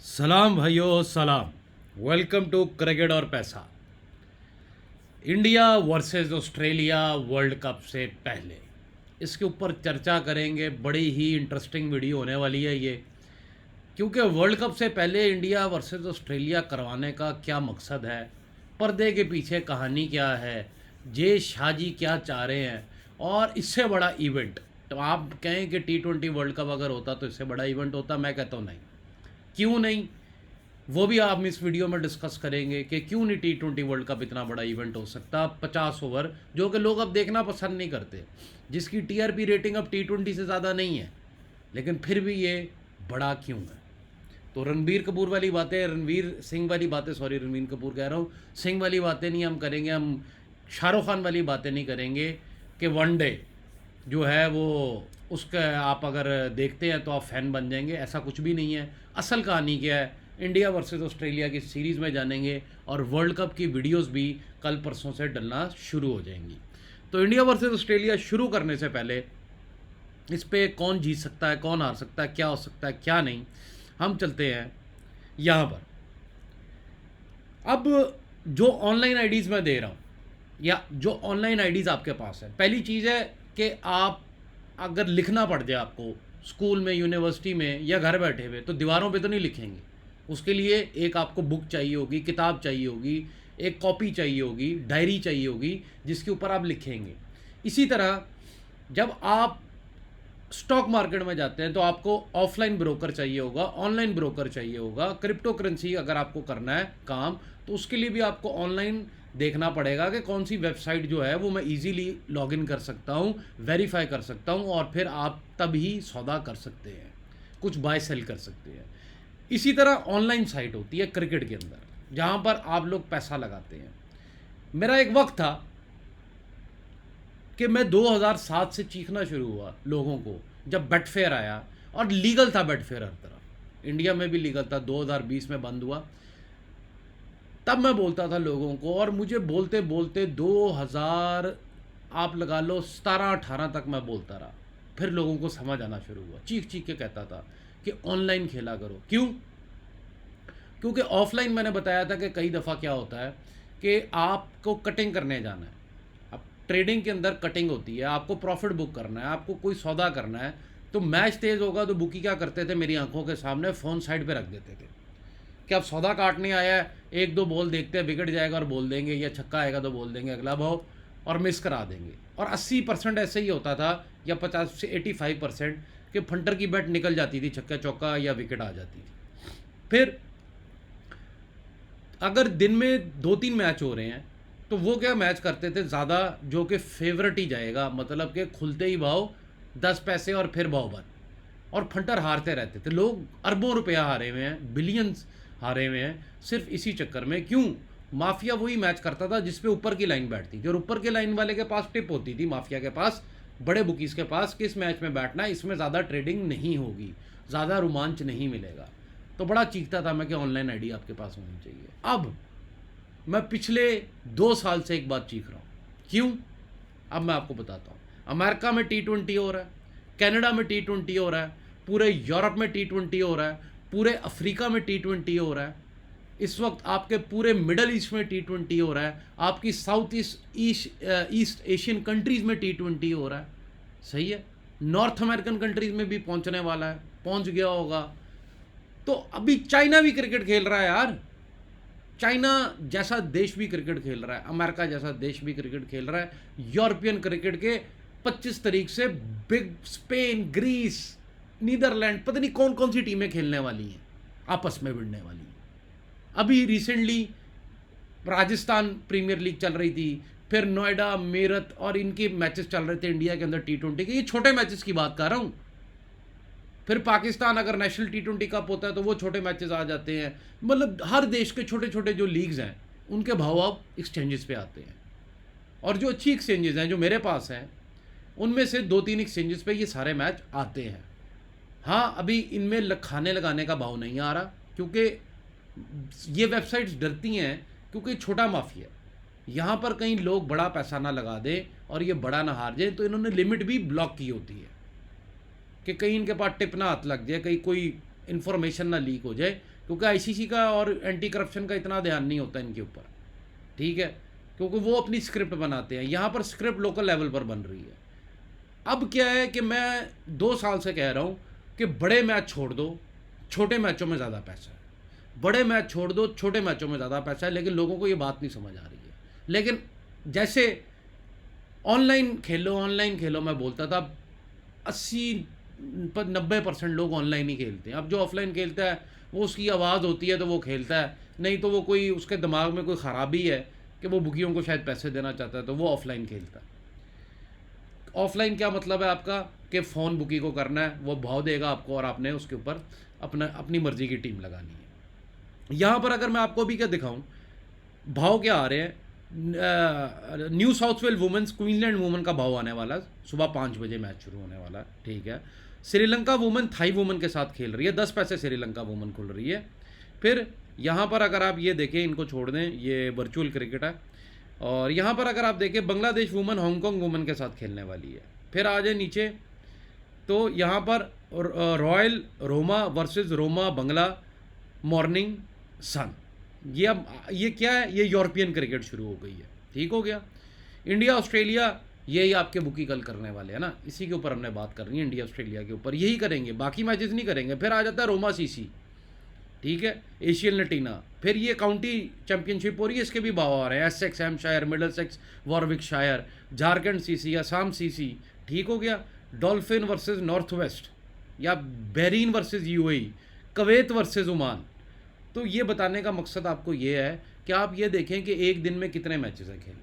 सलाम भाइयों सलाम। वेलकम टू क्रिकेट और पैसा। India versus Australia world cup से पहले इसके ऊपर चर्चा करेंगे। बड़ी ही इंटरेस्टिंग वीडियो होने वाली है ये, क्योंकि वर्ल्ड कप से पहले इंडिया वर्सेस ऑस्ट्रेलिया करवाने का क्या मकसद है, पर्दे के पीछे कहानी क्या है, जे शाहजी क्या चाह रहे हैं। और इससे बड़ा इवेंट, तो आप कहें कि T20 वर्ल्ड कप अगर होता तो इससे बड़ा इवेंट होता, मैं कहता हूँ नहीं। क्यों नहीं, वो भी आप इस वीडियो में डिस्कस करेंगे कि क्यों नहीं T20 वर्ल्ड कप इतना बड़ा इवेंट हो सकता। 50 ओवर जो कि लोग अब देखना पसंद नहीं करते, जिसकी TRP रेटिंग अब T20 से ज़्यादा नहीं है, लेकिन फिर भी ये बड़ा क्यों है। तो रणबीर कपूर वाली बातें, रणवीर सिंह वाली बातें, सॉरी रणबीर कपूर कह रहा हूँ, सिंह वाली बातें नहीं हम करेंगे। हम शाहरुख खान वाली बातें नहीं करेंगे कि वनडे जो है वो उसका आप अगर देखते हैं तो आप फ़ैन बन जाएंगे। ऐसा कुछ भी नहीं है। असल कहानी क्या है, इंडिया वर्सेस ऑस्ट्रेलिया की सीरीज़ में जानेंगे और वर्ल्ड कप की वीडियोस भी कल परसों से डलना शुरू हो जाएंगी। तो इंडिया वर्सेस ऑस्ट्रेलिया शुरू करने से पहले इस पे कौन जीत सकता है, कौन हार सकता है, क्या हो सकता है क्या नहीं, हम चलते हैं यहाँ पर। अब जो ऑनलाइन आईडीज़ मैं दे रहा हूँ या जो ऑनलाइन आईडीज़ आपके पास है, पहली चीज़ है कि आप अगर लिखना पड़ जाए आपको स्कूल में, यूनिवर्सिटी में या घर बैठे हुए, तो दीवारों पे तो नहीं लिखेंगे। उसके लिए एक आपको बुक चाहिए होगी, किताब चाहिए होगी, एक कॉपी चाहिए होगी, डायरी चाहिए होगी जिसके ऊपर आप लिखेंगे। इसी तरह जब आप स्टॉक मार्केट में जाते हैं तो आपको ऑफलाइन ब्रोकर चाहिए होगा, ऑनलाइन ब्रोकर चाहिए होगा। क्रिप्टो करेंसी अगर आपको करना है काम, तो उसके लिए भी आपको ऑनलाइन देखना पड़ेगा कि कौन सी वेबसाइट जो है वो मैं इजीली लॉगिन कर सकता हूँ, वेरीफाई कर सकता हूँ, और फिर आप तभी सौदा कर सकते हैं, कुछ बाय सेल कर सकते हैं। इसी तरह ऑनलाइन साइट होती है क्रिकेट के अंदर, जहाँ पर आप लोग पैसा लगाते हैं। मेरा एक वक्त था कि मैं 2007 से चीखना शुरू हुआ लोगों को, जब बेटफेयर आया और लीगल था बेटफेयर हर तरफ, इंडिया में भी लीगल था, 2020 में बंद हुआ। तब मैं बोलता था लोगों को, और मुझे बोलते बोलते 2000 आप लगा लो 17-18 तक मैं बोलता रहा। फिर लोगों को समझ आना शुरू हुआ, चीख चीख के कहता था कि ऑनलाइन खेला करो। क्यों? क्योंकि ऑफलाइन मैंने बताया था कि कई दफ़ा क्या होता है कि आपको कटिंग करने जाना है। अब ट्रेडिंग के अंदर कटिंग होती है, आपको प्रॉफिट बुक करना है, आपको कोई सौदा करना है। तो मैच तेज़ होगा तो बुकी क्या करते थे, मेरी आंखों के सामने फ़ोन साइड पे रख देते थे कि अब सौदा काटने आया है, एक दो बॉल देखते हैं, विकेट जाएगा और बोल देंगे, या छक्का आएगा तो बोल देंगे अगला भाव, और मिस करा देंगे। और 80% ऐसे ही होता था, या 50 से 85% कि फंटर की बैट निकल जाती थी, छक्का चौका या विकेट आ जाती थी। फिर अगर दिन में 2-3 मैच हो रहे हैं तो वो क्या मैच करते थे ज़्यादा, जो कि फेवरेट ही जाएगा, मतलब कि खुलते ही भाव 10 पैसे और फिर भाव बंद, और फंटर हारते रहते थे। लोग अरबों रुपया हारे हुए हैं, बिलियंस हारे हुए हैं सिर्फ इसी चक्कर में। क्यों? माफिया वही मैच करता था जिस पे ऊपर की लाइन बैठती थी, और ऊपर की लाइन वाले के पास टिप होती थी, माफिया के पास, बड़े बुकीज़ के पास, किस मैच में बैठना है, इसमें ज़्यादा ट्रेडिंग नहीं होगी, ज़्यादा रोमांच नहीं मिलेगा। तो बड़ा चीखता था मैं कि ऑनलाइन आईडी आपके पास होनी चाहिए। अब मैं पिछले 2 साल से एक बात चीख रहा हूँ। क्यों? अब मैं आपको बताता हूँ। अमेरिका में T20 हो रहा है, कनाडा में T20 हो रहा है, पूरे यूरोप में T20 हो रहा है, पूरे अफ्रीका में T20 हो रहा है, इस वक्त आपके पूरे मिडल ईस्ट में T20 हो रहा है, आपकी साउथ ईस्ट एशियन कंट्रीज़ में T20 हो रहा है। सही है, नॉर्थ अमेरिकन कंट्रीज़ में भी पहुंचने वाला है, पहुंच गया होगा। तो अभी चाइना भी क्रिकेट खेल रहा है यार, चाइना जैसा देश भी क्रिकेट खेल रहा है, अमेरिका जैसा देश भी क्रिकेट खेल रहा है। यूरोपियन क्रिकेट के 25 तारीख से बिग स्पेन, ग्रीस, नीदरलैंड, पता नहीं कौन कौन सी टीमें खेलने वाली हैं, आपस में भिड़ने वाली हैं। अभी रिसेंटली राजस्थान प्रीमियर लीग चल रही थी, फिर नोएडा, मेरठ और इनके मैचेस चल रहे थे इंडिया के अंदर T20 के, ये छोटे मैचेस की बात कर रहा हूँ। फिर पाकिस्तान अगर नेशनल T20 कप होता है तो वो छोटे मैचेस आ जाते हैं। मतलब हर देश के छोटे छोटे जो लीग्स हैं उनके भाव अब एक्सचेंजेस पे आते हैं, और जो अच्छी एक्सचेंजेस हैं जो मेरे पास हैं उनमें से 2-3 एक्सचेंजेस पे ये सारे मैच आते हैं। हाँ, अभी इनमें खाने लगाने का भाव नहीं आ रहा, क्योंकि ये वेबसाइट्स डरती हैं, क्योंकि छोटा माफिया है, यहाँ पर कहीं लोग बड़ा पैसा ना लगा दें और ये बड़ा ना हार जाए, तो इन्होंने लिमिट भी ब्लॉक की होती है कि कहीं इनके पास टिप ना हाथ लग जाए, कहीं कोई इन्फॉर्मेशन ना लीक हो जाए, क्योंकि आईसीसी का और एंटी करप्शन का इतना ध्यान नहीं होता इनके ऊपर, ठीक है, क्योंकि वो अपनी स्क्रिप्ट बनाते हैं। यहाँ पर स्क्रिप्ट लोकल लेवल पर बन रही है। अब क्या है कि मैं 2 साल से कह रहा हूँ कि बड़े मैच छोड़ दो, छोटे मैचों में ज़्यादा पैसा है। बड़े मैच छोड़ दो, छोटे मैचों में ज़्यादा पैसा है, लेकिन लोगों को ये बात नहीं समझ आ रही है। लेकिन जैसे ऑनलाइन खेलो, ऑनलाइन खेलो मैं बोलता था, 80-90% लोग ऑनलाइन ही खेलते हैं। अब जो ऑफलाइन खेलता है वो उसकी आवाज़ होती है तो वो खेलता है, नहीं तो वो कोई उसके दिमाग में कोई ख़राबी है कि वो बुकियों को शायद पैसे देना चाहता है तो वो ऑफलाइन खेलता है। ऑफलाइन क्या मतलब है आपका कि फ़ोन बुकी को करना है, वो भाव देगा आपको और आपने उसके ऊपर अपनी मर्ज़ी की टीम लगानी है। यहाँ पर अगर मैं आपको भी क्या दिखाऊं, भाव क्या आ रहे हैं, New South Wales women's Queensland women का भाव आने वाला है, सुबह 5 बजे मैच शुरू होने वाला है, ठीक है। श्रीलंका वुमेन थाई वुमेन के साथ खेल रही है, 10 पैसे श्रीलंका वुमेन खुल रही है। फिर यहाँ पर अगर आप ये देखें, इनको छोड़ दें, ये वर्चुअल क्रिकेट है। और यहाँ पर अगर आप देखें, बांग्लादेश वुमेन हांगकांग वुमेन के साथ खेलने वाली है। फिर आ जाए नीचे तो यहाँ पर रॉयल रोमा वर्सेस रोमा बंगला मॉर्निंग सन। ये अब ये क्या है, ये यूरोपियन क्रिकेट शुरू हो गई है, ठीक हो गया। इंडिया ऑस्ट्रेलिया, यही आपके बुकी कल करने वाले हैं ना, इसी के ऊपर हमने बात करनी है, इंडिया ऑस्ट्रेलिया के ऊपर यही करेंगे, बाकी मैचेस नहीं करेंगे। फिर आ जाता है रोमा सीसी, ठीक है, एशियन लटीना। फिर ये काउंटी चैंपियनशिप हो रही है, इसके भी भाव आ रहे हैं, Essex Hampshire, Middlesex Warwickshire, Jharkhand CC, Assam CC, ठीक हो गया। डॉल्फिन वर्सेस नॉर्थ वेस्ट, या Bahrain versus UAE, Kuwait versus Oman. तो ये बताने का मकसद आपको ये है कि आप ये देखें कि एक दिन में कितने मैचेस हैं खेलने,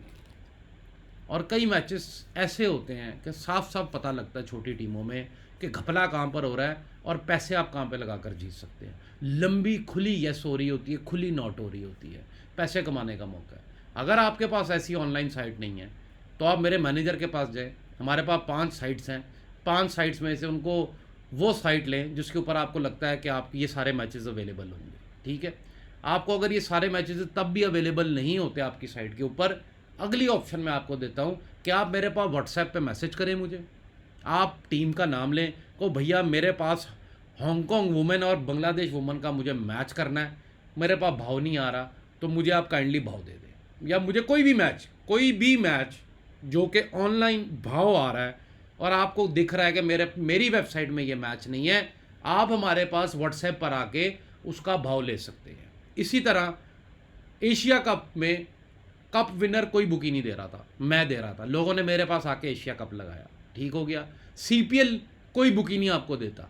और कई मैचेस ऐसे होते हैं कि साफ साफ पता लगता है छोटी टीमों में कि घपला कहाँ पर हो रहा है और पैसे आप कहाँ पे लगा कर जीत सकते हैं। लंबी खुली यस हो रही होती है, खुली नॉट हो रही होती है, पैसे कमाने का मौका है। अगर आपके पास ऐसी ऑनलाइन साइट नहीं है तो आप मेरे मैनेजर के पास जाए, हमारे पास 5 साइट्स हैं, 5 साइट्स में से उनको वो साइट लें जिसके ऊपर आपको लगता है कि आप ये सारे मैचेस अवेलेबल होंगे, ठीक है। आपको अगर ये सारे मैचेस तब भी अवेलेबल नहीं होते आपकी साइट के ऊपर, अगली ऑप्शन मैं आपको देता हूँ कि आप मेरे पास व्हाट्सएप पे मैसेज करें मुझे, आप टीम का नाम लें, को भैया मेरे पास हांगकांग वुमेन और बांग्लादेश वुमेन का मुझे मैच करना है, मेरे पास भाव नहीं आ रहा, तो मुझे आप काइंडली भाव दे दें। या मुझे कोई भी मैच जो कि ऑनलाइन भाव आ रहा है और आपको दिख रहा है कि मेरी वेबसाइट में ये मैच नहीं है, आप हमारे पास व्हाट्सएप पर आके उसका भाव ले सकते हैं। इसी तरह एशिया कप में कप विनर कोई बुकी नहीं दे रहा था, मैं दे रहा था, लोगों ने मेरे पास आके एशिया कप लगाया, ठीक हो गया। सीपीएल कोई बुकी नहीं आपको देता,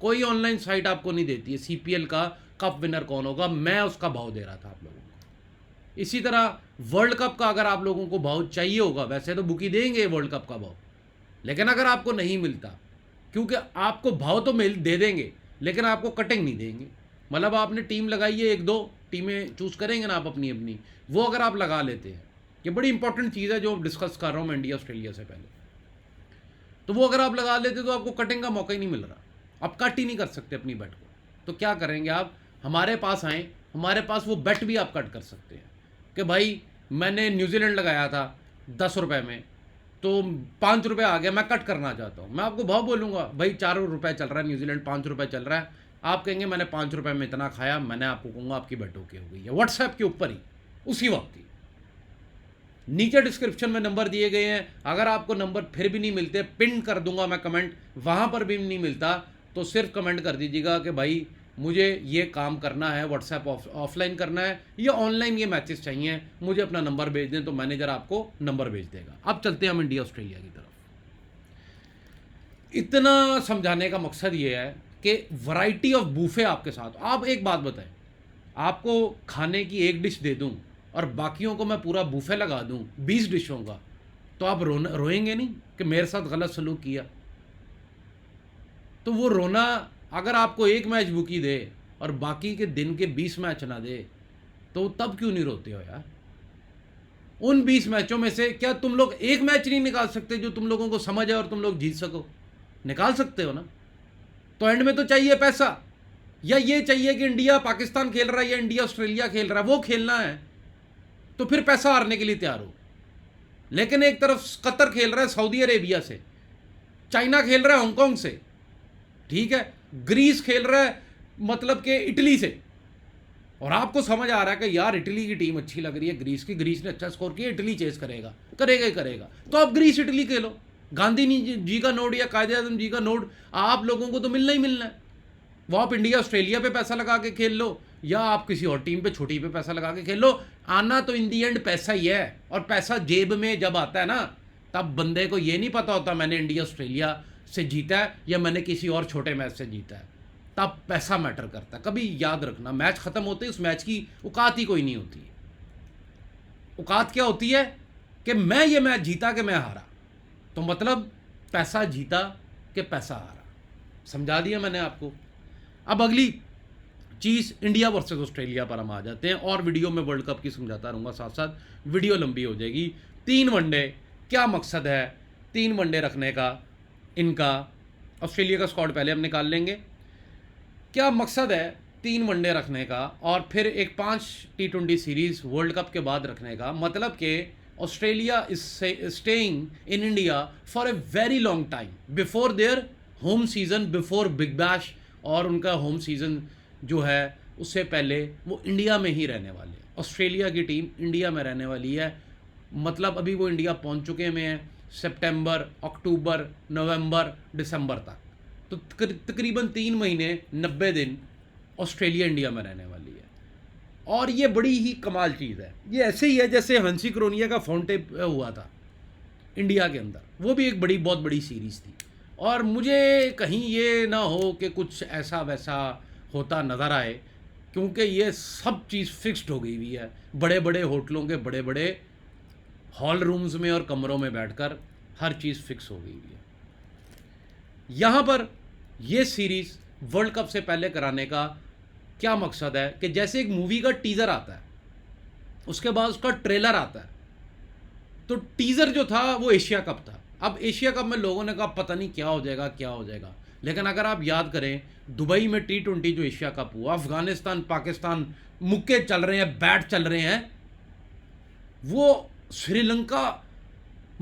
कोई ऑनलाइन साइट आपको नहीं देती है सीपीएल का कप विनर कौन होगा, मैं उसका भाव दे रहा था आप लोगों को। इसी तरह वर्ल्ड कप का अगर आप लोगों को भाव चाहिए होगा, वैसे तो बुकी देंगे वर्ल्ड कप का भाव, लेकिन अगर आपको नहीं मिलता, क्योंकि आपको भाव तो दे देंगे लेकिन आपको कटिंग नहीं देंगे। मतलब आपने टीम लगाई है, 1-2 टीमें चूज़ करेंगे ना आप अपनी अपनी, वो अगर आप लगा लेते हैं, ये बड़ी इंपॉर्टेंट चीज़ है जो डिस्कस कर रहा हूँ मैं इंडिया ऑस्ट्रेलिया से पहले, तो वो अगर आप लगा लेते तो आपको कटिंग का मौका ही नहीं मिल रहा, आप कट ही नहीं कर सकते अपनी बेट को। तो क्या करेंगे आप, हमारे पास आएँ, हमारे पास वो बेट भी आप कट कर सकते हैं कि भाई मैंने न्यूजीलैंड लगाया था 10 रुपये में, तो 5 रुपये आ गया, मैं कट करना चाहता हूँ, मैं आपको भाव बोलूँगा भाई 4 रुपये चल रहा है न्यूजीलैंड, 5 रुपये चल रहा है, आप कहेंगे मैंने 5 रुपये में इतना खाया, मैंने आपको कहूँगा आपकी बेट ओके हो गई है। व्हाट्सएप के ऊपर ही उसी वक्त ही, नीचे डिस्क्रिप्शन में नंबर दिए गए हैं, अगर आपको नंबर फिर भी नहीं मिलते, पिन कर दूंगा मैं कमेंट, वहाँ पर भी नहीं मिलता तो सिर्फ कमेंट कर दीजिएगा कि भाई मुझे ये काम करना है, व्हाट्सएप ऑफलाइन करना है या ऑनलाइन ये मैचेस चाहिए, मुझे अपना नंबर भेज दें, तो मैनेजर आपको नंबर भेज देगा। अब चलते हैं हम इंडिया ऑस्ट्रेलिया की तरफ। इतना समझाने का मकसद ये है कि वैरायटी ऑफ बूफे आपके साथ। आप एक बात बताएं, आपको खाने की एक डिश दे दूं और बाकियों को मैं पूरा बूफे लगा दूं 20 डिशों का, तो आप रोएंगे नहीं कि मेरे साथ गलत सलूक किया? तो वो रोना, अगर आपको एक मैच बुकी दे और बाकी के दिन के 20 मैच ना दे, तो तब क्यों नहीं रोते हो यार? उन 20 मैचों में से क्या तुम लोग एक मैच नहीं निकाल सकते जो तुम लोगों को समझ है और तुम लोग जीत सको? निकाल सकते हो ना। तो एंड में तो चाहिए पैसा, या ये चाहिए कि इंडिया पाकिस्तान खेल रहा है या इंडिया ऑस्ट्रेलिया खेल रहा है, वो खेलना है तो फिर पैसा हारने के लिए तैयार हो। लेकिन एक तरफ कतर खेल रहा है सऊदी अरेबिया से, चाइना खेल रहा है हांगकांग से, ठीक है, ग्रीस खेल रहा है मतलब कि इटली से, और आपको समझ आ रहा है कि यार इटली की टीम अच्छी लग रही है, ग्रीस ने अच्छा स्कोर किया, इटली चेस करेगा करेगा ही करेगा, तो आप ग्रीस इटली खेलो। गांधी जी का नोट या कायदे आजम जी का नोट आप लोगों को तो मिलना ही मिलना है। वो आप इंडिया ऑस्ट्रेलिया पे पैसा लगा के खेल लो, या आप किसी और टीम पे छोटी पे पैसा लगा के खेल लो, आना तो इन दी एंड पैसा ही है। और पैसा जेब में जब आता है ना, तब बंदे को ये नहीं पता होता मैंने इंडिया ऑस्ट्रेलिया से जीता है या मैंने किसी और छोटे मैच से जीता है, तब पैसा मैटर करता है। कभी याद रखना, मैच खत्म होते ही उस मैच की औकात ही कोई नहीं होती है। औकात क्या होती है कि मैं ये मैच जीता कि मैं हारा, तो मतलब पैसा जीता कि पैसा हारा। समझा दिया मैंने आपको। अब अगली चीज़ इंडिया वर्सेस ऑस्ट्रेलिया पर हम आ जाते हैं, और वीडियो में वर्ल्ड कप की समझाता रहूँगा साथ साथ, वीडियो लंबी हो जाएगी। 3 वनडे, क्या मकसद है 3 वनडे रखने का इनका? ऑस्ट्रेलिया का स्क्वाड पहले हम निकाल लेंगे। क्या मकसद है 3 वनडे रखने का और फिर एक 5 T20 सीरीज़ वर्ल्ड कप के बाद रखने का? मतलब कि Australia is staying in India for a very long time before their home season, before big bash, और उनका होम सीज़न जो है उससे पहले वो इंडिया में ही रहने वाले हैं। ऑस्ट्रेलिया की टीम इंडिया में रहने वाली है, मतलब अभी वो इंडिया पहुंच चुके में हैं सितंबर, अक्टूबर, नवंबर, दिसंबर तक, तो तकरीबन 3 महीने 90 दिन ऑस्ट्रेलिया इंडिया में रहने वाली है। और ये बड़ी ही कमाल चीज़ है। ये ऐसे ही है जैसे हंसी क्रोनिया का फोन टेप हुआ था इंडिया के अंदर, वो भी एक बहुत बड़ी सीरीज़ थी। और मुझे कहीं ये ना हो कि कुछ ऐसा वैसा होता नज़र आए, क्योंकि ये सब चीज़ फिक्स्ड हो गई हुई है। बड़े बड़े होटलों के बड़े बड़े हॉल रूम्स में और कमरों में बैठकर हर चीज़ फिक्स हो गई हुई है। यहाँ पर ये सीरीज़ वर्ल्ड कप से पहले कराने का क्या मकसद है कि जैसे एक मूवी का टीज़र आता है, उसके बाद उसका ट्रेलर आता है, तो टीज़र जो था वो एशिया कप था। अब एशिया कप में लोगों ने कहा पता नहीं क्या हो जाएगा क्या हो जाएगा, लेकिन अगर आप याद करें दुबई में T20 जो एशिया कप हुआ, अफगानिस्तान पाकिस्तान मुक्के चल रहे हैं, बैट चल रहे हैं, वो श्रीलंका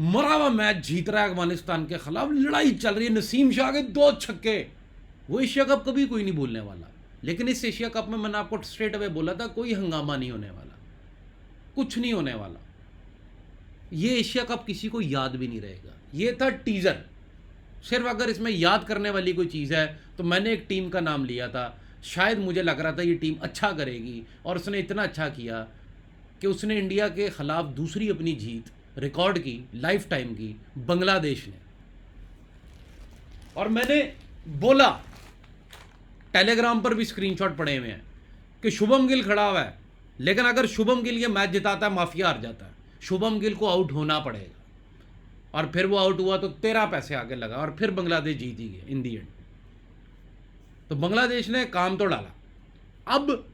मरा हुआ मैच जीत रहा है अफगानिस्तान के खिलाफ, लड़ाई चल रही है, नसीम शाह के 2 छक्के। वो एशिया कप कभी कोई नहीं भूलने वाला। लेकिन इस एशिया कप में मैंने आपको स्ट्रेट अवे बोला था कोई हंगामा नहीं होने वाला, कुछ नहीं होने वाला। ये एशिया कप किसी को याद भी नहीं रहेगा। ये था टीज़र। सिर्फ अगर इसमें याद करने वाली कोई चीज़ है तो मैंने एक टीम का नाम लिया था, शायद मुझे लग रहा था ये टीम अच्छा करेगी, और उसने इतना अच्छा किया कि उसने इंडिया के ख़िलाफ़ दूसरी अपनी जीत रिकॉर्ड की, लाइफ टाइम की, बांग्लादेश ने। और मैंने बोला, टेलीग्राम पर भी स्क्रीनशॉट पड़े हुए हैं कि शुभम गिल खड़ा हुआ है, लेकिन अगर शुभम गिल ये मैच जिताता है माफिया हार जाता है, शुभम गिल को आउट होना पड़ेगा। और फिर वो आउट हुआ तो 13 पैसे आगे लगा और फिर बांग्लादेश जीत ही गए इन दी एंड। तो बांग्लादेश ने काम तो डाला। अब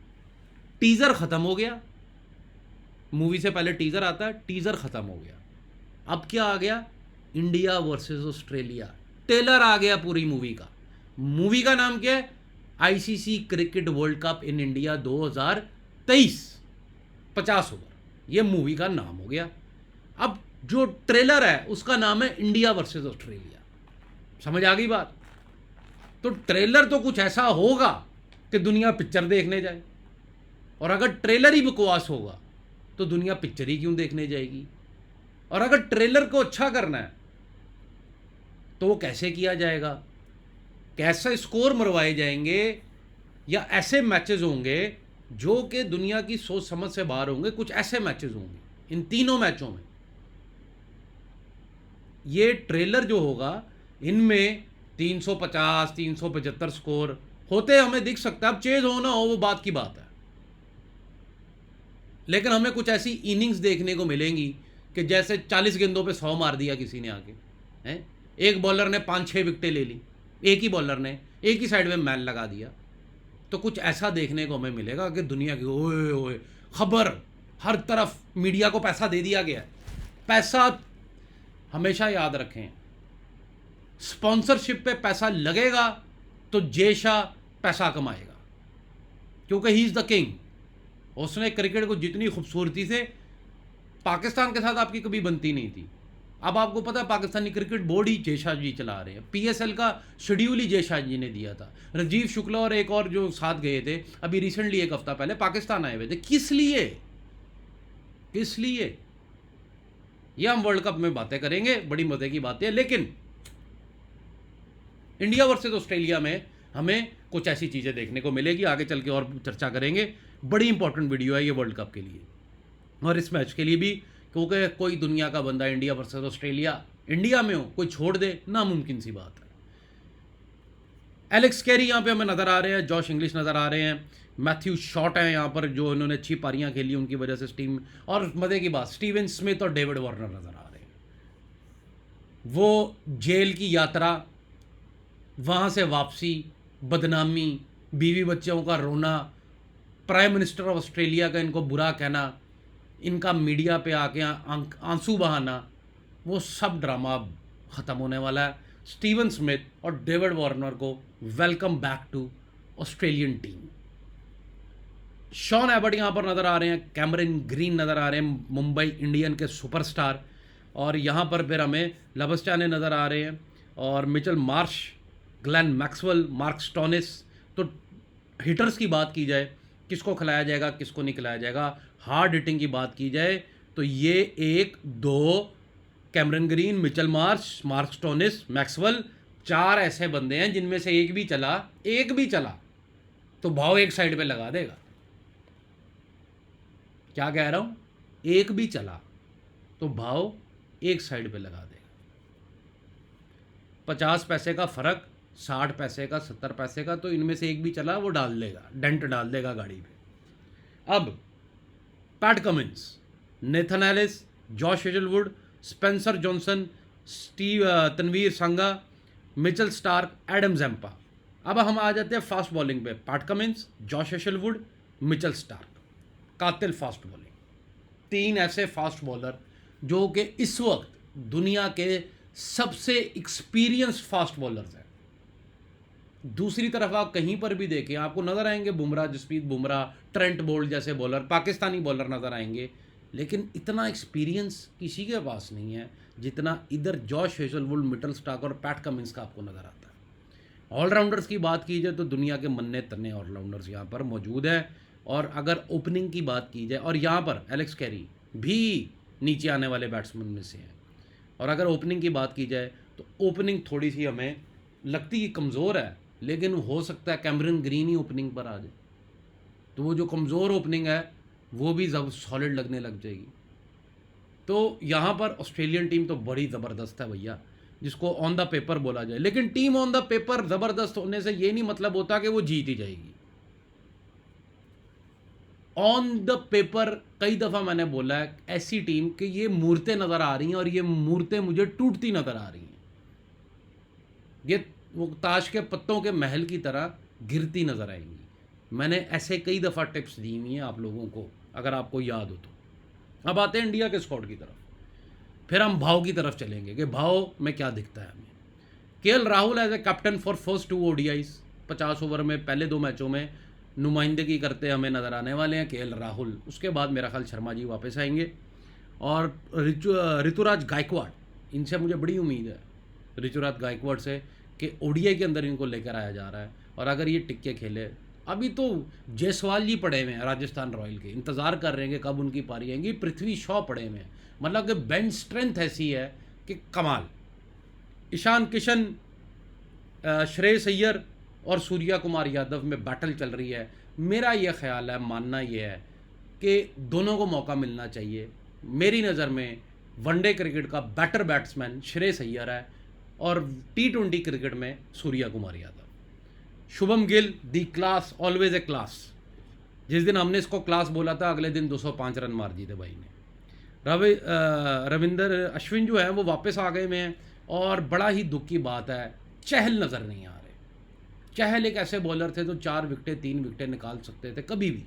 टीज़र ख़त्म हो गया, मूवी से पहले टीज़र आता है, टीज़र ख़त्म हो गया। अब क्या आ गया? India versus Australia. ट्रेलर आ गया पूरी मूवी का। मूवी का नाम क्या है? ICC cricket world cup in India 2023, 50 over, ये मूवी का नाम हो गया। अब जो ट्रेलर है उसका नाम है इंडिया वर्सेस ऑस्ट्रेलिया। समझ आ गई बात? तो ट्रेलर तो कुछ ऐसा होगा कि दुनिया पिक्चर देखने जाए, और अगर ट्रेलर ही बकवास होगा तो दुनिया पिक्चर ही क्यों देखने जाएगी? और अगर ट्रेलर को अच्छा करना है तो वो कैसे किया जाएगा? कैसे स्कोर मरवाए जाएंगे, या ऐसे मैचेस होंगे जो कि दुनिया की सोच समझ से बाहर होंगे? कुछ ऐसे मैचेस होंगे इन तीनों मैचों में। ये ट्रेलर जो होगा इनमें 350 375 स्कोर होते हमें दिख सकता है। अब चेज हो ना हो वो बात की बात है, लेकिन हमें कुछ ऐसी इनिंग्स देखने को मिलेंगी कि जैसे 40 गेंदों पे 100 मार दिया किसी ने आके, हैं? एक बॉलर ने 5-6 विकेटें ले ली, एक ही बॉलर ने एक ही साइड में मैल लगा दिया। तो कुछ ऐसा देखने को हमें मिलेगा कि दुनिया की ओए ओए खबर, हर तरफ मीडिया को पैसा दे दिया गया है। पैसा हमेशा याद रखें, स्पॉन्सरशिप पे पैसा लगेगा तो जय शाह पैसा कमाएगा, क्योंकि ही इज़ द किंग। उसने क्रिकेट को जितनी खूबसूरती से, पाकिस्तान के साथ आपकी कभी बनती नहीं थी, अब आपको पता है पाकिस्तानी क्रिकेट बोर्ड ही जय शाह जी चला रहे हैं, पीएसएल का शेड्यूल ही जय शाह जी ने दिया था। राजीव शुक्ला और एक और जो साथ गए थे अभी रिसेंटली एक हफ्ता पहले पाकिस्तान आए हुए थे। किस लिए? किस लिए? ये हम वर्ल्ड कप में बातें करेंगे, बड़ी मजे की बातें। लेकिन इंडिया वर्सेस ऑस्ट्रेलिया में हमें कुछ ऐसी चीजें देखने को मिलेगी, आगे चल के और चर्चा करेंगे। बड़ी इंपॉर्टेंट वीडियो है ये वर्ल्ड कप के लिए और इस मैच के लिए भी, क्योंकि कोई दुनिया का बंदा इंडिया वर्सेस ऑस्ट्रेलिया इंडिया में हो कोई छोड़ दे, नामुमकिन सी बात है। एलेक्स कैरी यहाँ पे हमें नजर आ रहे हैं, जॉश इंग्लिश नजर आ रहे हैं, मैथ्यू शॉट है यहाँ पर जो इन्होंने अच्छी पारियां खेली उनकी वजह से टीम, और मजे की बात स्टीवन स्मिथ और डेविड वार्नर नजर आ रहे हैं। वो जेल की यात्रा, वहाँ से वापसी, बदनामी, बीवी बच्चों का रोना, प्राइम मिनिस्टर ऑफ ऑस्ट्रेलिया का इनको बुरा कहना, इनका मीडिया पे आके आंसू बहाना, वो सब ड्रामा अब ख़त्म होने वाला है। स्टीवन स्मिथ और डेविड वार्नर को welcome back to Australian team. Sean Abbott यहाँ पर नज़र आ रहे हैं, कैमरन ग्रीन नज़र आ रहे हैं, मुंबई इंडियन के सुपरस्टार, और यहाँ पर फिर हमें लबस्टाने नज़र आ रहे हैं, और Mitchell Marsh, Glenn Maxwell, mark Stoinis. तो हिटर्स की बात की जाए, किसको खिलाया जाएगा किसको नहीं खिलाया जाएगा, हार्ड हिटिंग की बात की जाए तो ये 1 2 Cameron green, Mitchell Marsh, mark Stoinis, Maxwell, 4 ऐसे बंदे हैं जिनमें से एक भी चला तो भाव एक साइड पे लगा देगा। क्या कह रहा हूं? एक भी चला तो भाव एक साइड पे लगा देगा। 50 पैसे का फर्क, 60 पैसे का, 70 पैसे का, तो इनमें से एक भी चला वो डाल देगा, डेंट डाल देगा गाड़ी पे। अब Pat Cummins, Nathan Ellis, Josh Hazlewood, Spencer Johnson, Tanveer Sangha, Mitchell Stark, Adam Zampa. अब हम आ जाते हैं फास्ट बॉलिंग पे। PAT Cummins, Josh Hazlewood, Mitchell Starc, कातिल फास्ट बॉलिंग। 3 ऐसे फास्ट बॉलर जो कि इस वक्त दुनिया के सबसे एक्सपीरियंस फास्ट बॉलर्स हैं। दूसरी तरफ आप कहीं पर भी देखें आपको नजर आएंगे बुमराह, जसप्रीत बुमराह, ट्रेंट बोल्ट जैसे बॉलर, पाकिस्तानी बॉलर नजर आएंगे, लेकिन इतना एक्सपीरियंस किसी के पास नहीं है जितना इधर जॉश हेजलवुड, मिचेल स्टार्क और पैट कमिंस का आपको नजर आता है। ऑलराउंडर्स की बात की जाए तो दुनिया के मन्ने तन्ने ऑलराउंडर्स यहाँ पर मौजूद है। और अगर ओपनिंग की बात की जाए, और यहाँ पर एलेक्स कैरी भी नीचे आने वाले बैट्समैन में से हैं, और अगर ओपनिंग की बात की जाए तो ओपनिंग थोड़ी सी हमें लगती है कमज़ोर है, लेकिन हो सकता है कैमरन ग्रीन ही ओपनिंग पर आ जाए, तो वो जो कमज़ोर ओपनिंग है वो भी जब सॉलिड लगने लग जाएगी। तो यहाँ पर ऑस्ट्रेलियन टीम तो बड़ी ज़बरदस्त है भैया, जिसको ऑन द पेपर बोला जाए। लेकिन टीम ऑन द पेपर ज़बरदस्त होने से ये नहीं मतलब होता कि वो जीत ही जाएगी। ऑन द पेपर कई दफ़ा मैंने बोला है ऐसी टीम कि ये मूर्तें नज़र आ रही हैं और ये मूर्तें मुझे टूटती नज़र आ रही हैं, ये वो ताश के पत्तों के महल की तरह गिरती नज़र आएंगी। मैंने ऐसे कई दफ़ा टिप्स दी हुई हैं आप लोगों को, अगर आपको याद हो तो। अब आते हैं इंडिया के स्क्वाड की तरफ, फिर हम भाव की तरफ चलेंगे कि भाव में क्या दिखता है हमें। KL Rahul as a captain for first 2 ODIs, 50 over में पहले 2 मैचों में नुमाइंदगी करते हमें नज़र आने वाले हैं केएल राहुल। उसके बाद मेरा ख्याल शर्मा जी वापस आएंगे, और ऋतुराज गायकवाड़, इनसे मुझे बड़ी उम्मीद है ऋतुराज गायकवाड़ से कि ODI के अंदर इनको लेकर आया जा रहा है। और अगर ये टिक्के खेले, अभी तो जायसवाल जी पड़े हुए हैं राजस्थान रॉयल के, इंतज़ार कर रहे हैं कि कब उनकी पारी आएंगी, पृथ्वी शॉ पड़े हुए हैं, मतलब कि बेंच स्ट्रेंथ ऐसी है कि कमाल। ईशान किशन, श्रेयस अय्यर और सूर्या कुमार यादव में बैटल चल रही है। मेरा ये ख्याल है, मानना ये है कि दोनों को मौका मिलना चाहिए। मेरी नज़र में वनडे क्रिकेट का बेटर बैट्समैन श्रेयस अय्यर है और T20 क्रिकेट में सूर्या कुमार यादव। शुभम गिल दी क्लास, ऑलवेज ए क्लास। जिस दिन हमने इसको क्लास बोला था अगले दिन 205 रन मार दिए थे भाई ने। रविंदर अश्विन जो है वो वापस आ गए में, और बड़ा ही दुख की बात है चहल नज़र नहीं आ रहे। चहल एक ऐसे बॉलर थे जो 4 विकेटें 3 विकेटें निकाल सकते थे कभी भी,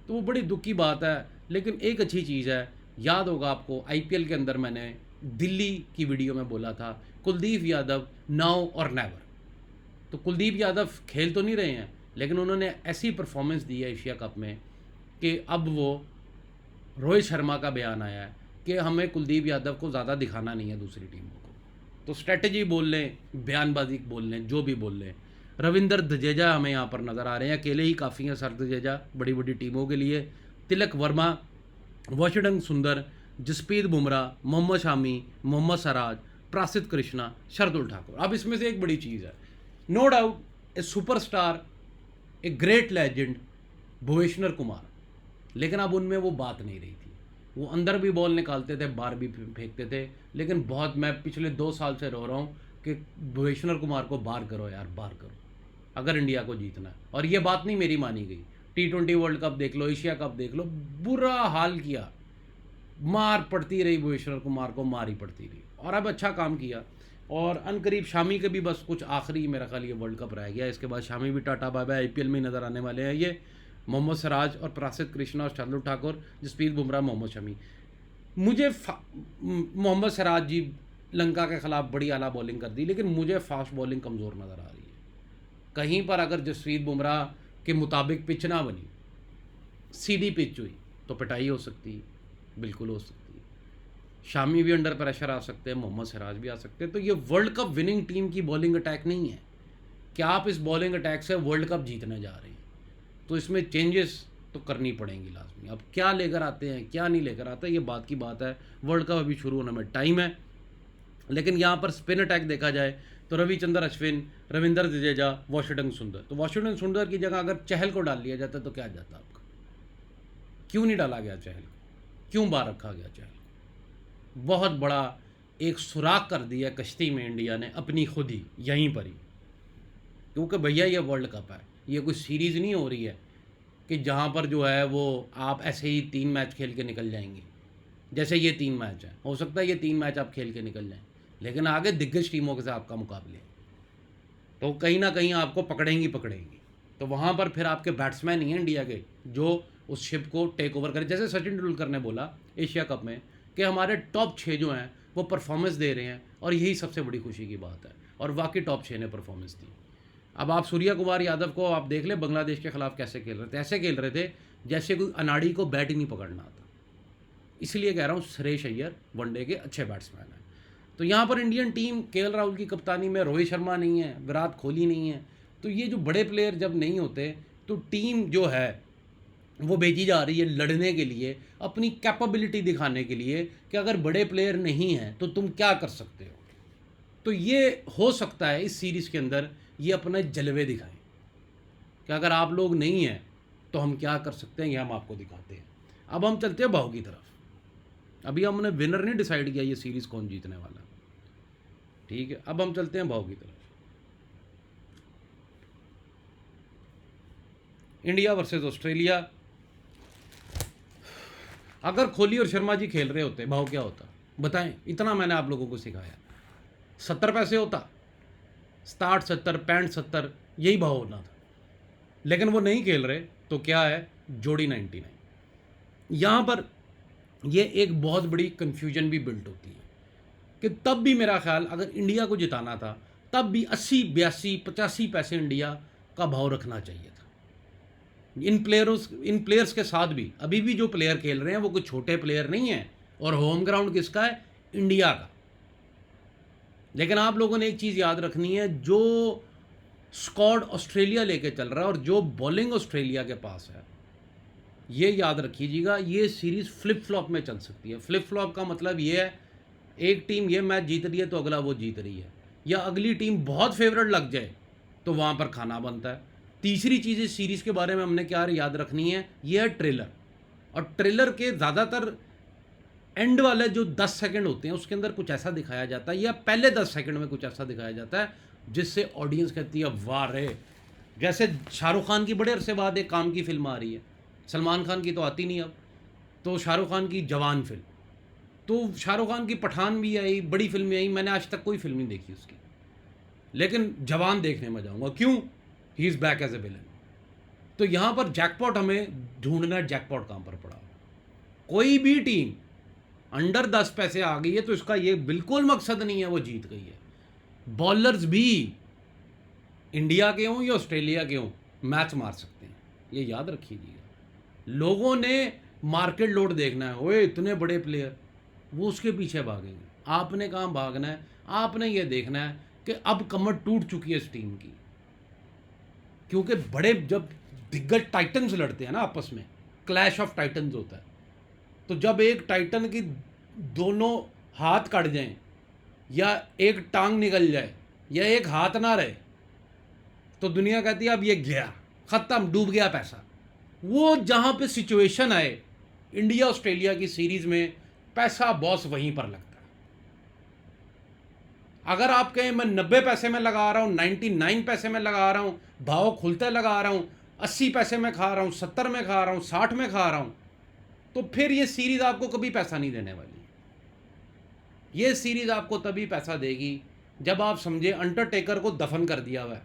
तो वो बड़ी दुख की बात है। लेकिन एक अच्छी चीज़ है, याद होगा आपको IPL के अंदर मैंने दिल्ली की वीडियो में बोला था कुलदीप यादव नाउ और नेवर। तो कुलदीप यादव खेल तो नहीं रहे हैं, लेकिन उन्होंने ऐसी परफॉर्मेंस दी है एशिया कप में कि अब वो, रोहित शर्मा का बयान आया है कि हमें कुलदीप यादव को ज़्यादा दिखाना नहीं है दूसरी टीमों को, तो स्ट्रेटजी बोल लें, बयानबाजी बोल लें, जो भी बोल लें। रविंदर जडेजा हमें यहाँ पर नज़र आ रहे हैं, अकेले ही काफ़ी हैं सर जडेजा बड़ी बड़ी टीमों के लिए। तिलक वर्मा, वाशिंगटन सुंदर, जसप्रीत बुमराह, मोहम्मद शामी, मोहम्मद सिराज, प्रासिद कृष्णा, शार्दुल ठाकुर। अब इसमें से एक बड़ी चीज़ है, no doubt a superstar, a great legend Bhuvneshwar Kumar, लेकिन अब उनमें वो बात नहीं रही थी। वो अंदर भी बॉल निकालते थे, बाहर भी फेंकते थे, लेकिन बहुत, मैं पिछले 2 साल से रो रहा हूँ कि भुवनेश्वर कुमार को बाहर करो यार, बाहर करो अगर इंडिया को जीतना है। और ये बात नहीं मेरी मानी गई, T20 वर्ल्ड कप देख लो, एशिया कप देख लो, बुरा हाल किया, मार पड़ती रही भुवनेश्वर कुमार को, मार ही पड़ती रही। और अब अच्छा काम किया, और अनकरीब शामी के भी बस कुछ आखिरी मेरा ख्याल ये वर्ल्ड कप रह गया, इसके बाद शामी भी टाटा बाय बाय, IPL में नज़र आने वाले हैं ये। मोहम्मद सिराज और प्रासिद कृष्णा और शार्दुल ठाकुर, जसप्रीत बुमराह, मोहम्मद शमी। मुझे मोहम्मद सिराज जी लंका के खिलाफ बड़ी आला बॉलिंग कर दी, लेकिन मुझे फास्ट बॉलिंग कमज़ोर नज़र आ रही है। कहीं पर अगर जसप्रीत बुमराह के मुताबिक पिच ना बनी, सीधी पिच हुई, तो पिटाई हो सकती है, बिल्कुल हो सकती है। शामी भी अंडर प्रेशर आ सकते हैं, मोहम्मद सिराज भी आ सकते हैं। तो ये वर्ल्ड कप विनिंग टीम की बॉलिंग अटैक नहीं है कि आप इस बॉलिंग अटैक से वर्ल्ड कप जीतने जा रहे हैं। तो इसमें चेंजेस तो करनी पड़ेंगी लाजमी। अब क्या लेकर आते हैं, क्या नहीं लेकर आते, ये बात की बात है। वर्ल्ड कप अभी शुरू होने में टाइम है, लेकिन यहाँ पर स्पिन अटैक देखा जाए तो रविचंद्र अश्विन, रविंद्र जडेजा, वाशिंगटन सुंदर। तो वाशिंगटन सुंदर की जगह अगर चहल को डाल लिया जाता तो क्या जाता आपका? क्यों नहीं डाला गया चहल को? क्यों बाहर रखा गया चहल को? बहुत बड़ा एक सुराख कर दिया कश्ती में इंडिया ने अपनी खुद ही, यहीं पर ही। क्योंकि भैया ये वर्ल्ड कप है, ये कोई सीरीज़ नहीं हो रही है कि जहाँ पर जो है वो आप ऐसे ही 3 मैच खेल के निकल जाएंगे। जैसे ये 3 मैच हैं, हो सकता है ये 3 मैच आप खेल के निकल जाएं, लेकिन आगे दिग्गज टीमों के साथ आपका मुकाबले है, तो कहीं ना कहीं आपको पकड़ेंगी। तो वहाँ पर फिर आपके बैट्समैन ही हैं इंडिया के जो उस शिप को टेक ओवर करें। जैसे सचिन तेंदुलकर ने बोला एशिया कप में कि हमारे टॉप 6 जो हैं वो परफॉर्मेंस दे रहे हैं, और यही सबसे बड़ी खुशी की बात है। और वाकई टॉप 6 ने परफॉर्मेंस दी। अब आप सूर्या कुमार यादव को आप देख ले, बांग्लादेश के खिलाफ कैसे खेल रहे थे, ऐसे खेल रहे थे जैसे कोई अनाड़ी को बैट ही नहीं पकड़ना आता। इसलिए कह रहा हूँ श्रेयस अय्यर वनडे के अच्छे बैट्समैन हैं। तो यहाँ पर इंडियन टीम KL राहुल की कप्तानी में रोहित शर्मा नहीं है, विराट कोहली नहीं है, तो ये जो बड़े प्लेयर जब नहीं होते तो टीम जो है वो भेजी जा रही है लड़ने के लिए, अपनी कैपेबिलिटी दिखाने के लिए कि अगर बड़े प्लेयर नहीं हैं तो तुम क्या कर सकते हो। तो ये हो सकता है इस सीरीज़ के अंदर ये अपने जलवे दिखाएं कि अगर आप लोग नहीं हैं तो हम क्या कर सकते हैं, ये हम आपको दिखाते हैं। अब हम चलते हैं भाव की तरफ। अभी हमने विनर नहीं डिसाइड किया ये सीरीज़ कौन जीतने वाला, ठीक है। अब हम चलते हैं भाव की तरफ। India versus Australia. अगर कोहली और शर्मा जी खेल रहे होते भाव क्या होता बताएं? इतना मैंने आप लोगों को सिखाया। 70 पैसे होता, 60, 70, 65, 70 यही भाव होना था, लेकिन वो नहीं खेल रहे तो क्या है, जोड़ी 99। यहाँ पर ये एक बहुत बड़ी कन्फ्यूजन भी बिल्ट होती है कि तब भी मेरा ख्याल अगर इंडिया को जिताना था तब भी 80, 82, 85 पैसे इंडिया का भाव रखना चाहिए था। इन प्लेयर्स के साथ भी अभी भी जो प्लेयर खेल रहे हैं वो कोई छोटे प्लेयर नहीं है, और होम ग्राउंड किसका है, इंडिया का। लेकिन आप लोगों ने एक चीज़ याद रखनी है, जो स्क्वाड ऑस्ट्रेलिया लेके चल रहा है और जो बॉलिंग ऑस्ट्रेलिया के पास है, ये याद रखिएगा, ये सीरीज़ फ्लिप फ्लॉप में चल सकती है। फ्लिप फ्लॉप का मतलब ये है, एक टीम ये मैच जीत रही है तो अगला वो जीत रही है, या अगली टीम बहुत फेवरेट लग जाए तो वहाँ पर खाना बनता है। तीसरी चीज़ इस सीरीज़ के बारे में हमने क्या याद रखनी है, ये है ट्रेलर। और ट्रेलर के ज़्यादातर एंड वाले जो 10 सेकंड होते हैं उसके अंदर कुछ ऐसा दिखाया जाता है, या पहले 10 सेकंड में कुछ ऐसा दिखाया जाता है जिससे ऑडियंस कहती है वाह रे। जैसे शाहरुख खान की बड़े अरसे बाद एक काम की फिल्म आ रही है, सलमान खान की तो आती नहीं अब, तो शाहरुख खान की जवान फिल्म, तो शाहरुख खान की पठान भी आई, बड़ी फिल्में आई, मैंने आज तक कोई फिल्म नहीं देखी उसकी, लेकिन जवान देखने में जाऊँगा। क्यों? He is back as a villain. तो यहाँ पर जैकपॉट हमें ढूंढना, जैकपॉट कहाँ पर पड़ा। कोई भी टीम अंडर 10 पैसे आ गई है तो इसका ये बिल्कुल मकसद नहीं है वो जीत गई है। बॉलर्स भी इंडिया के हों या ऑस्ट्रेलिया के हों मैच मार सकते हैं, ये याद रखिएगा। लोगों ने मार्केट लोड देखना है, ओए इतने बड़े प्लेयर, वो उसके पीछे भागेंगे। आपने कहाँ भागना है? आपने ये देखना है कि अब कमर टूट चुकी है इस टीम की, क्योंकि बड़े जब दिग्गज टाइटन्स लड़ते हैं ना आपस में, क्लैश ऑफ टाइटन्स होता है, तो जब एक टाइटन की दोनों हाथ कट जाएं या एक टांग निकल जाए या एक हाथ ना रहे, तो दुनिया कहती है अब ये गया, ख़त्म, डूब गया पैसा। वो जहाँ पे सिचुएशन आए, इंडिया ऑस्ट्रेलिया की सीरीज़ में पैसा बॉस वहीं पर लगता है। अगर आप कहें मैं 90 पैसे में लगा रहा हूँ, 99 पैसे में लगा रहा हूँ, भाव खुलते लगा रहा हूँ, 80 पैसे में खा रहा हूँ, 70 में खा रहा हूँ, 60 में खा रहा हूँ, तो फिर ये सीरीज़ आपको कभी पैसा नहीं देने वाली। ये सीरीज़ आपको तभी पैसा देगी जब आप समझे अंडरटेकर को दफन कर दिया हुआ है,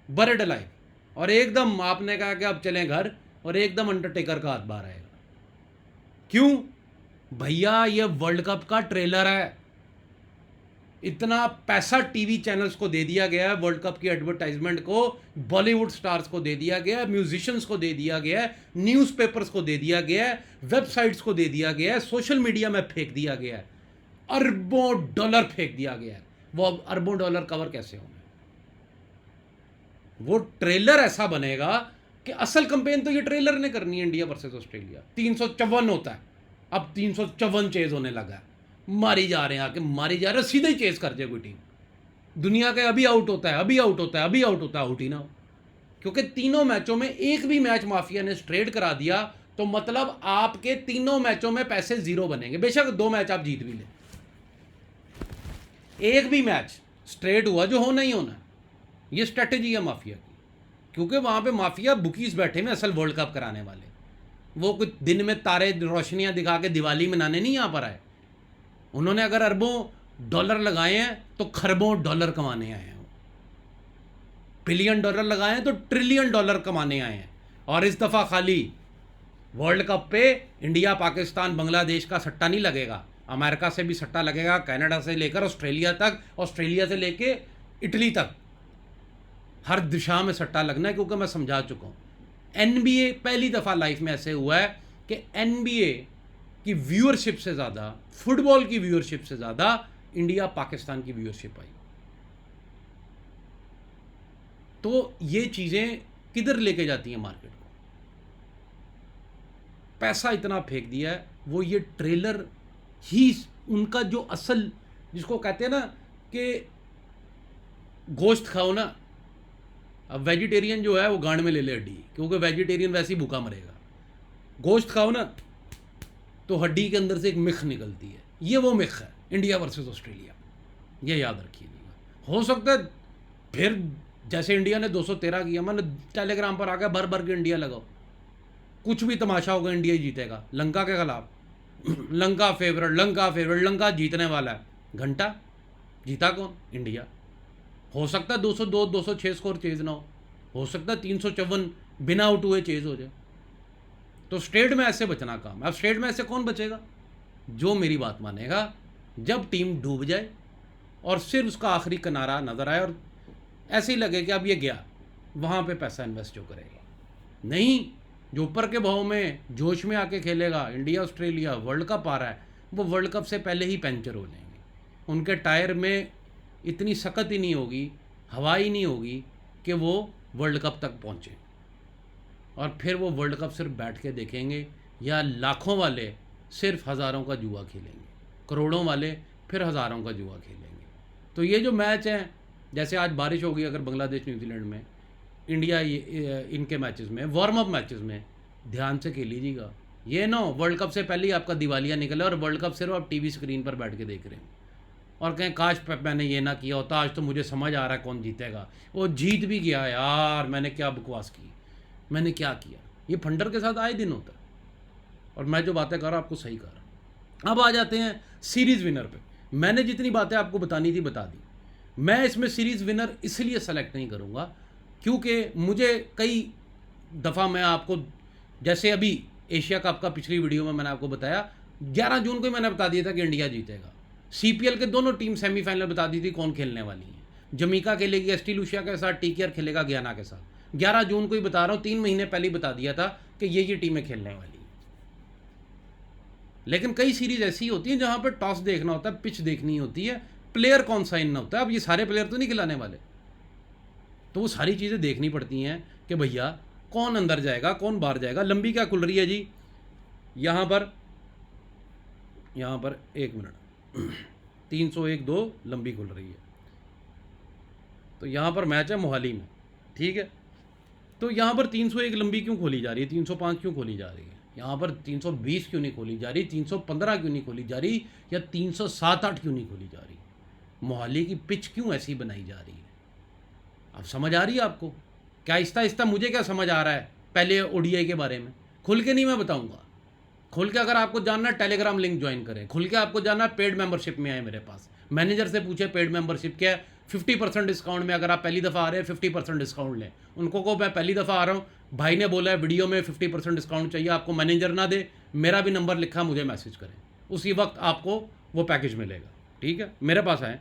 बर्ड लाइफ, और एकदम आपने कहा कि अब चलें घर, और एकदम अंडरटेकर का हाथ बाहर आएगा। क्यों भैया? ये वर्ल्ड कप का ट्रेलर है। इतना पैसा टीवी चैनल्स को दे दिया गया है, वर्ल्ड कप की एडवर्टाइजमेंट को बॉलीवुड स्टार्स को दे दिया गया है, म्यूजिशियंस को दे दिया गया है, न्यूज़पेपर्स को दे दिया गया है, वेबसाइट्स को दे दिया गया है, सोशल मीडिया में फेंक दिया गया है, अरबों डॉलर फेंक दिया गया है। वो अब अरबों डॉलर कवर कैसे होंगे? वो ट्रेलर ऐसा बनेगा कि असल कंपेन तो ये ट्रेलर ने करनी है। इंडिया वर्सेस ऑस्ट्रेलिया 354 होता है, अब 354 चेज होने लगा है, मारी जा रहे हैं, आके मारी जा रहे हैं, सीधे ही चेज कर जाए कोई टीम। दुनिया के अभी आउट होता है, अभी आउट होता है, अभी आउट होता है, आउट ही ना हो, क्योंकि तीनों मैचों में एक भी मैच माफिया ने स्ट्रेट करा दिया तो मतलब आपके तीनों मैचों में पैसे जीरो बनेंगे। बेशक 2 मैच आप जीत भी ले, एक भी मैच स्ट्रेट हुआ जो होना ही होना है। ये स्ट्रेटेजी है माफिया की, क्योंकि वहाँ पे माफिया बुकीज बैठे में असल वर्ल्ड कप कराने वाले, वो कुछ दिन में तारे रोशनियाँ दिखा के दिवाली मनाने नहीं यहाँ पर आए। उन्होंने अगर अरबों डॉलर लगाए हैं तो खरबों डॉलर कमाने आए हैं, बिलियन डॉलर लगाए हैं तो ट्रिलियन डॉलर कमाने आए हैं। और इस दफ़ा खाली वर्ल्ड कप पे इंडिया, पाकिस्तान, बांग्लादेश का सट्टा नहीं लगेगा, अमेरिका से भी सट्टा लगेगा, कनाडा से लेकर ऑस्ट्रेलिया तक, ऑस्ट्रेलिया से लेके इटली तक, हर दिशा में सट्टा लगना है। क्योंकि मैं समझा चुका हूँ, NBA पहली दफ़ा लाइफ में ऐसे हुआ है कि NBA की व्यूअरशिप से ज़्यादा, फुटबॉल की व्यूअरशिप से ज़्यादा इंडिया पाकिस्तान की व्यूअरशिप आई। तो ये चीज़ें किधर लेके जाती हैं मार्केट को? पैसा इतना फेंक दिया है, वो ये ट्रेलर ही उनका जो असल, जिसको कहते हैं ना कि गोश्त खाओ ना, अब वेजिटेरियन जो है वो गांड में ले ले हड्डी, क्योंकि वेजिटेरियन वैसे ही भूखा मरेगा। गोश्त खाओ ना तो हड्डी के अंदर से एक मिख निकलती है, ये वो मिख है इंडिया वर्सेस ऑस्ट्रेलिया, ये याद रखिएगा। हो सकता है फिर जैसे इंडिया ने 213 किया, मैंने टेलीग्राम पर आ गया भर भर के इंडिया लगाओ, कुछ भी तमाशा होगा इंडिया ही जीतेगा लंका के खिलाफ। लंका फेवरेट, लंका फेवरेट, लंका जीतने वाला है, घंटा जीता कौन? इंडिया। हो सकता है 202 206 स्कोर चेज ना हो सकता है 354 बिना आउट हुए चेज हो जाए। तो स्ट्रेट में ऐसे बचना काम है। अब स्ट्रेट में ऐसे कौन बचेगा? जो मेरी बात मानेगा, जब टीम डूब जाए और सिर्फ उसका आखिरी किनारा नज़र आए और ऐसे ही लगे कि अब ये गया, वहाँ पे पैसा इन्वेस्ट जो करेगा। नहीं, जो ऊपर के भाव में जोश में आके खेलेगा, इंडिया ऑस्ट्रेलिया वर्ल्ड कप आ रहा है, वो वर्ल्ड कप से पहले ही पंचर हो जाएंगे। उनके टायर में इतनी सख्त ही नहीं होगी, हवा ही नहीं होगी कि वो वर्ल्ड कप तक पहुँचे, और फिर वो वर्ल्ड कप सिर्फ बैठ के देखेंगे, या लाखों वाले सिर्फ हज़ारों का जुआ खेलेंगे, करोड़ों वाले फिर हज़ारों का जुआ खेलेंगे। तो ये जो मैच हैं, जैसे आज बारिश होगी अगर बांग्लादेश न्यूजीलैंड में, इंडिया इनके मैचेस में, वार्म अप मैचेस में ध्यान से खेल लीजिएगा। ये ना वर्ल्ड कप से पहले ही आपका दिवालिया निकले और वर्ल्ड कप सिर्फ आप टीवी स्क्रीन पर बैठ के देख रहे हैं और कहें काश मैंने ये ना किया होता, आज तो मुझे समझ आ रहा है कौन जीतेगा। वो जीत भी गया यार, मैंने क्या बकवास की, मैंने क्या किया। ये फंडर के साथ आए दिन होता है, और मैं जो बातें कर रहा हूँ आपको सही कर रहा हूँ। अब आ जाते हैं सीरीज़ विनर पे। मैंने जितनी बातें आपको बतानी थी बता दी। मैं इसमें सीरीज़ विनर इसलिए सेलेक्ट नहीं करूँगा क्योंकि मुझे कई दफ़ा मैं आपको, जैसे अभी एशिया कप का पिछली वीडियो में मैंने आपको बताया, 11 जून को ही मैंने बता दिया था कि इंडिया जीतेगा। CPL के दोनों टीम सेमीफाइनल बता दी थी कौन खेलने वाली है। जमीका खेलेगी ST लुशिया के साथ, TKR खेलेगा गयाना के साथ। 11 जून को ही बता रहा हूँ, 3 महीने पहले ही बता दिया था कि ये टीमें खेलने वाली हैं। लेकिन कई सीरीज़ ऐसी होती हैं जहाँ पर टॉस देखना होता है, पिच देखनी होती है, प्लेयर कौन सा इन होता है। अब ये सारे प्लेयर तो नहीं खिलाने वाले, तो वो सारी चीज़ें देखनी पड़ती हैं कि भैया कौन अंदर जाएगा, कौन बाहर जाएगा। लंबी क्या खुल रही है जी, यहाँ पर 1 मिनट 301-2 लंबी खुल रही है। तो यहाँ पर मैच है मोहाली में, ठीक है। तो यहाँ पर 301 लंबी क्यों खोली जा रही है, 305 क्यों खोली जा रही है, यहाँ पर 320 क्यों नहीं खोली जा रही, 315 क्यों नहीं खोली जा रही, या 307-8 क्यों नहीं खोली जा रही। मोहाली की पिच क्यों ऐसी बनाई जा रही है, अब समझ आ रही है आपको। क्या आहिस्ता आहिस्ता मुझे क्या समझ आ रहा है, पहले ओडीआई के बारे में खुल के नहीं मैं बताऊंगा। खुल के अगर आपको जानना है टेलीग्राम लिंक ज्वाइन करें, खुल के आपको जानना है पेड मेंबरशिप में आए मेरे पास, मैनेजर से पूछे पेड मेंबरशिप क्या है। 50% डिस्काउंट में, अगर आप पहली दफ़ा आ रहे हैं 50% डिस्काउंट लें। उनको को मैं पहली दफ़ा आ रहा हूँ, भाई ने बोला है वीडियो में 50% डिस्काउंट चाहिए, आपको मैनेजर ना दे, मेरा भी नंबर लिखा, मुझे मैसेज करें, उसी वक्त आपको वो पैकेज मिलेगा, ठीक है। मेरे पास आए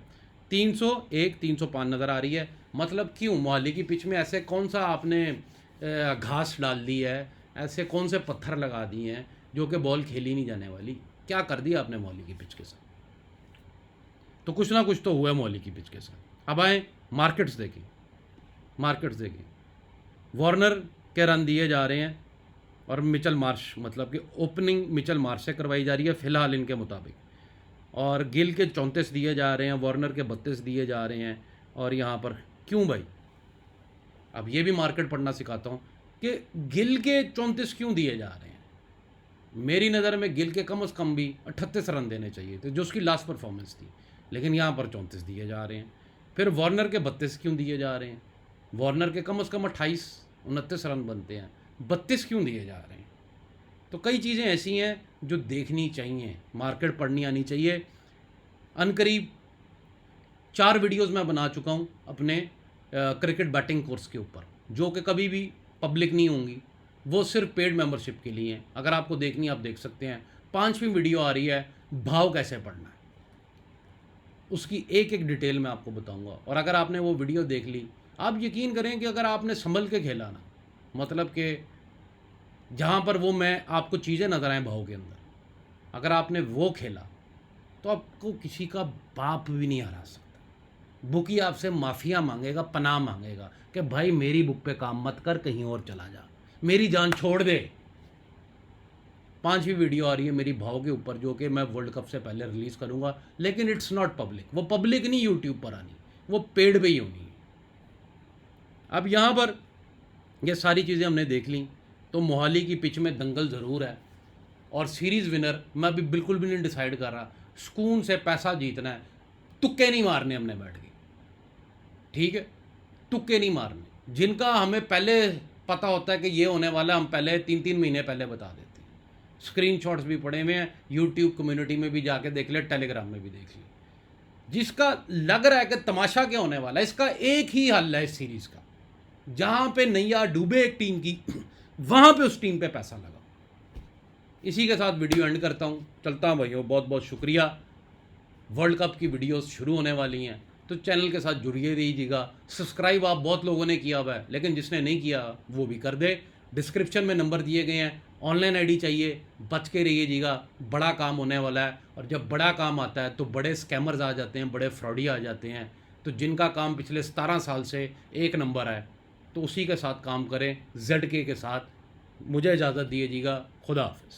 301 305 नज़र आ रही है, मतलब क्यों मोहाली की पिच में ऐसे कौन सा आपने घास डाल दी है, ऐसे कौन से पत्थर लगा दिए हैं जो कि बॉल खेली नहीं जाने वाली, क्या कर दिया आपने मोहाली की पिच के साथ। तो कुछ ना कुछ तो हुआ है मोहाली की पिच के साथ। अब आए मार्केट्स देखिए, वार्नर के रन दिए जा रहे हैं और मिचेल मार्श, मतलब कि ओपनिंग मिचेल मार्श से करवाई जा रही है फिलहाल इनके मुताबिक, और गिल के 34 दिए जा रहे हैं, वार्नर के 32 दिए जा रहे हैं। और यहाँ पर क्यों भाई, अब ये भी मार्केट पढ़ना सिखाता हूँ कि गिल के 34 क्यों दिए जा रहे हैं। मेरी नज़र में गिल के कम से कम भी 38 रन देने चाहिए थे, जो उसकी लास्ट परफॉर्मेंस थी, लेकिन यहाँ पर 34 दिए जा रहे हैं। फिर वार्नर के 32 क्यों दिए जा रहे हैं, वार्नर के कम से कम 28-29 रन बनते हैं, 32 क्यों दिए जा रहे हैं। तो कई चीज़ें ऐसी हैं जो देखनी चाहिए, मार्केट पढ़नी आनी चाहिए। अनकरीब 4 वीडियोस मैं बना चुका हूँ अपने क्रिकेट बैटिंग कोर्स के ऊपर, जो कि कभी भी पब्लिक नहीं होंगी, वो सिर्फ पेड मेंबरशिप के लिए हैं। अगर आपको देखनी आप देख सकते हैं। 5वीं वीडियो आ रही है भाव कैसे पढ़ना है, उसकी एक एक डिटेल मैं आपको बताऊंगा। और अगर आपने वो वीडियो देख ली, आप यकीन करें कि अगर आपने संभल के खेला ना, मतलब कि जहाँ पर वो मैं आपको चीज़ें नज़र आएँ भाव के अंदर, अगर आपने वो खेला तो आपको किसी का बाप भी नहीं हरा सकता। बुकी आपसे माफिया मांगेगा, पनाह मांगेगा कि भाई मेरी बुक पे काम मत कर, कहीं और चला जा, मेरी जान छोड़ दे। 5वीं वीडियो आ रही है मेरी भाव के ऊपर, जो कि मैं वर्ल्ड कप से पहले रिलीज़ करूँगा, लेकिन इट्स नॉट पब्लिक, वो पब्लिक नहीं यूट्यूब पर आनी, वो पेड पे ही होनी है। अब यहाँ पर ये सारी चीज़ें हमने देख ली, तो मोहाली की पिच में दंगल ज़रूर है, और सीरीज़ विनर मैं अभी बिल्कुल भी नहीं डिसाइड कर रहा। सुकून से पैसा जीतना है, तुक्के नहीं मारने हमने बैठ के, ठीक है, तुक्के नहीं मारने। जिनका हमें पहले पता होता है कि ये होने वाला, हम पहले 3-3 महीने पहले बता देते हैं। स्क्रीनशॉट्स भी पड़े हुए हैं, यूट्यूब कम्युनिटी में भी जाके देख ले, टेलीग्राम में भी देख ले। जिसका लग रहा है कि तमाशा क्या होने वाला है, इसका एक ही हल है इस सीरीज़ का, जहाँ पे नैया डूबे एक टीम की, वहाँ पे उस टीम पे पैसा लगा। इसी के साथ वीडियो एंड करता हूँ, चलता हूँ भाइयों, बहुत बहुत शुक्रिया। वर्ल्ड कप की वीडियोस शुरू होने वाली हैं, तो चैनल के साथ जुड़िए रहिएगा। सब्सक्राइब आप बहुत लोगों ने किया हुआ है, लेकिन जिसने नहीं किया वो भी कर दे। डिस्क्रिप्शन में नंबर दिए गए हैं, ऑनलाइन आईडी चाहिए, बच के रहिएगा, बड़ा काम होने वाला है। और जब बड़ा काम आता है तो बड़े स्कैमर्स आ जाते हैं, बड़े फ्रॉडी आ जाते हैं। तो जिनका काम पिछले 17 साल से एक नंबर है, तो उसी के साथ काम करें, ZK के साथ। मुझे इजाज़त दीजिएगा, खुदा हाफिज़।